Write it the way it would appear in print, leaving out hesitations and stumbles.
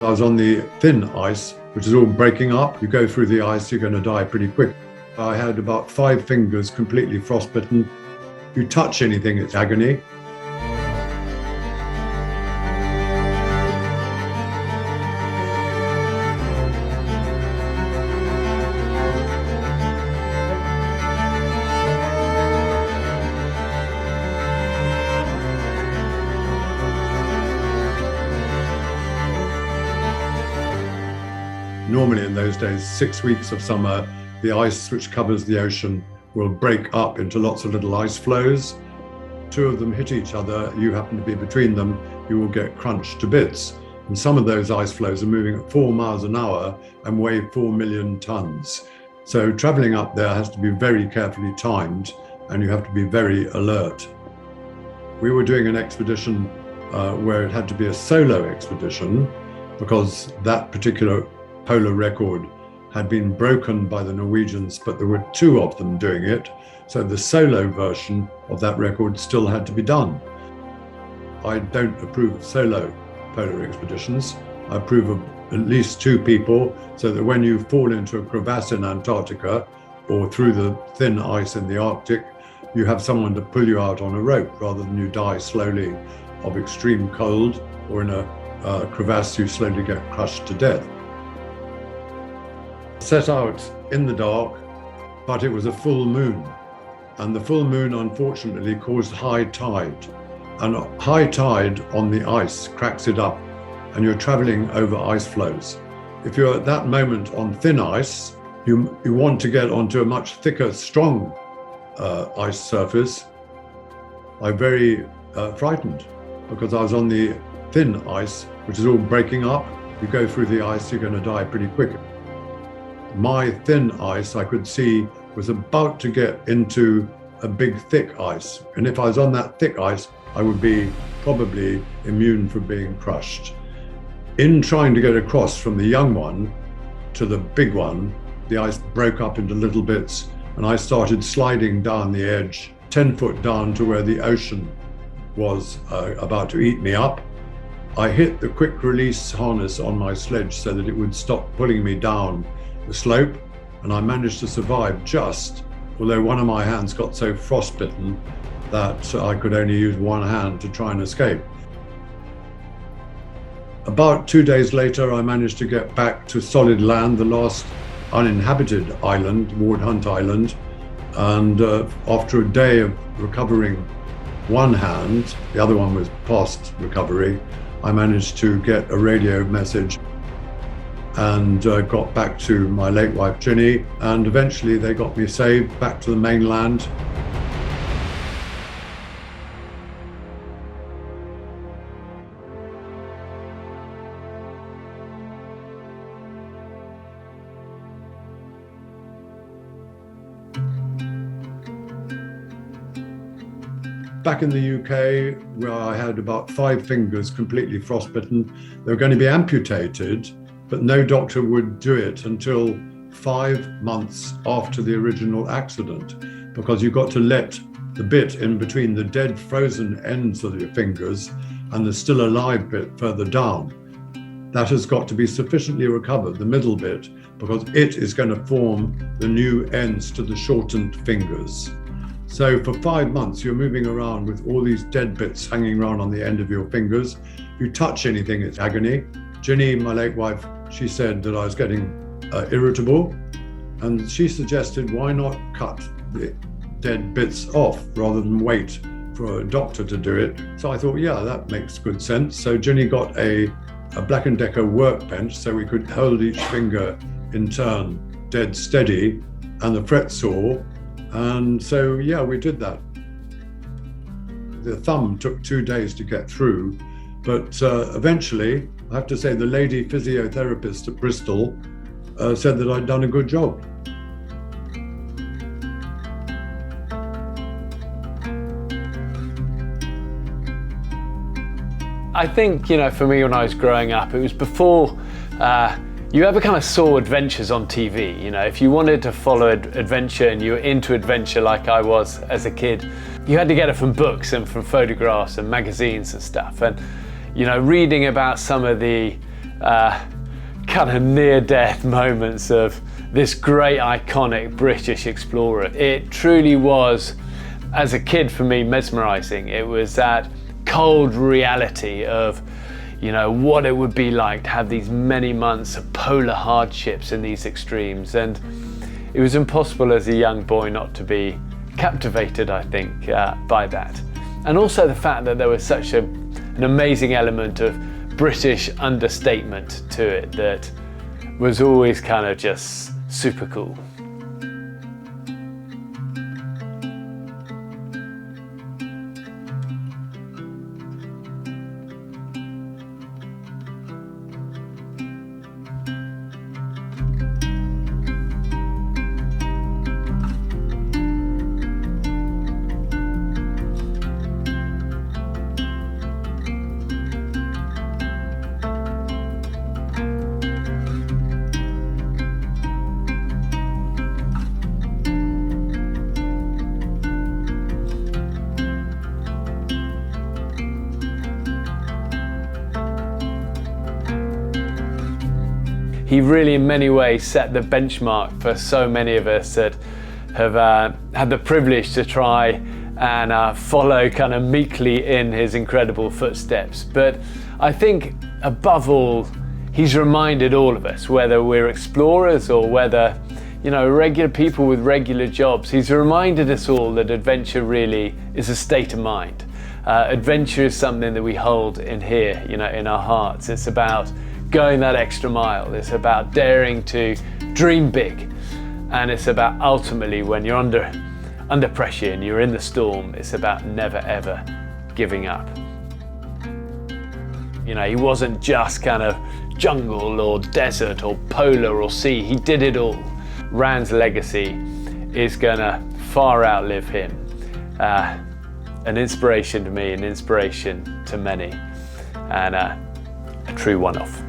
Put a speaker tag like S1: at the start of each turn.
S1: I was on the thin ice, which is all breaking up. You go through the ice, you're going to die pretty quick. I had about 5 fingers completely frostbitten. You touch anything, it's agony. Normally in those days, 6 weeks of summer, the ice which covers the ocean will break up into lots of little ice floes. 2 of them hit each other, you happen to be between them, you will get crunched to bits. And some of those ice floes are moving at 4 miles an hour and weigh 4 million tons. So traveling up there has to be very carefully timed and you have to be very alert. We were doing an expedition where it had to be a solo expedition because that particular polar record had been broken by the Norwegians, but there were 2 of them doing it. So the solo version of that record still had to be done. I don't approve of solo polar expeditions. I approve of at least 2 people so that when you fall into a crevasse in Antarctica or through the thin ice in the Arctic, you have someone to pull you out on a rope rather than you die slowly of extreme cold, or in a crevasse you slowly get crushed to death. Set out in the dark, but it was a full moon. And the full moon unfortunately caused high tide. And high tide on the ice cracks it up and you're traveling over ice floes. If you're at that moment on thin ice, you want to get onto a much thicker, strong ice surface. I'm very frightened because I was on the thin ice, which is all breaking up. You go through the ice, you're going to die pretty quick. My thin ice, I could see, was about to get into a big thick ice. And if I was on that thick ice, I would be probably immune from being crushed. In trying to get across from the young one to the big one, the ice broke up into little bits and I started sliding down the edge, 10 foot down to where the ocean was about to eat me up. I hit the quick release harness on my sledge so that it would stop pulling me down the slope, and I managed to survive just, although one of my hands got so frostbitten that I could only use one hand to try and escape. About 2 days later, I managed to get back to solid land, the last uninhabited island, Ward Hunt Island, and after a day of recovering one hand, the other one was past recovery, I managed to get a radio message and got back to my late wife Ginny, and eventually they got me saved back to the mainland. Back in the UK, where I had about 5 fingers completely frostbitten, they were going to be amputated, but no doctor would do it until 5 months after the original accident, because you've got to let the bit in between the dead frozen ends of your fingers and the still alive bit further down. That has got to be sufficiently recovered, the middle bit, because it is going to form the new ends to the shortened fingers. So for 5 months, you're moving around with all these dead bits hanging around on the end of your fingers. If you touch anything, it's agony. Ginny, my late wife, she said that I was getting irritable, and she suggested why not cut the dead bits off rather than wait for a doctor to do it. So I thought, yeah, that makes good sense. So Ginny got a Black & Decker workbench so we could hold each finger in turn dead steady, and the fret saw. And so, yeah, we did that. The thumb took 2 days to get through, but eventually, I have to say, the lady physiotherapist at Bristol said that I'd done a good job.
S2: I think, for me when I was growing up, it was before you ever kind of saw adventures on TV. If you wanted to follow adventure and you were into adventure like I was as a kid, you had to get it from books and from photographs and magazines and stuff. And reading about some of the kind of near-death moments of this great iconic British explorer. It truly was, as a kid for me, mesmerizing. It was that cold reality of, you know, what it would be like to have these many months of polar hardships in these extremes. And it was impossible as a young boy not to be captivated, I think, by that. And also the fact that there was such an amazing element of British understatement to it that was always kind of just super cool. He really, in many ways, set the benchmark for so many of us that have had the privilege to try and follow kind of meekly in his incredible footsteps. But I think, above all, he's reminded all of us, whether we're explorers or whether, you know, regular people with regular jobs, he's reminded us all that adventure really is a state of mind. Adventure is something that we hold in here, you know, in our hearts. It's about going that extra mile. It's about daring to dream big. And it's about ultimately, when you're under pressure and you're in the storm, it's about never ever giving up. You know, he wasn't just kind of jungle or desert or polar or sea. He did it all. Ran's legacy is gonna far outlive him. An inspiration to me, an inspiration to many, and a true one-off.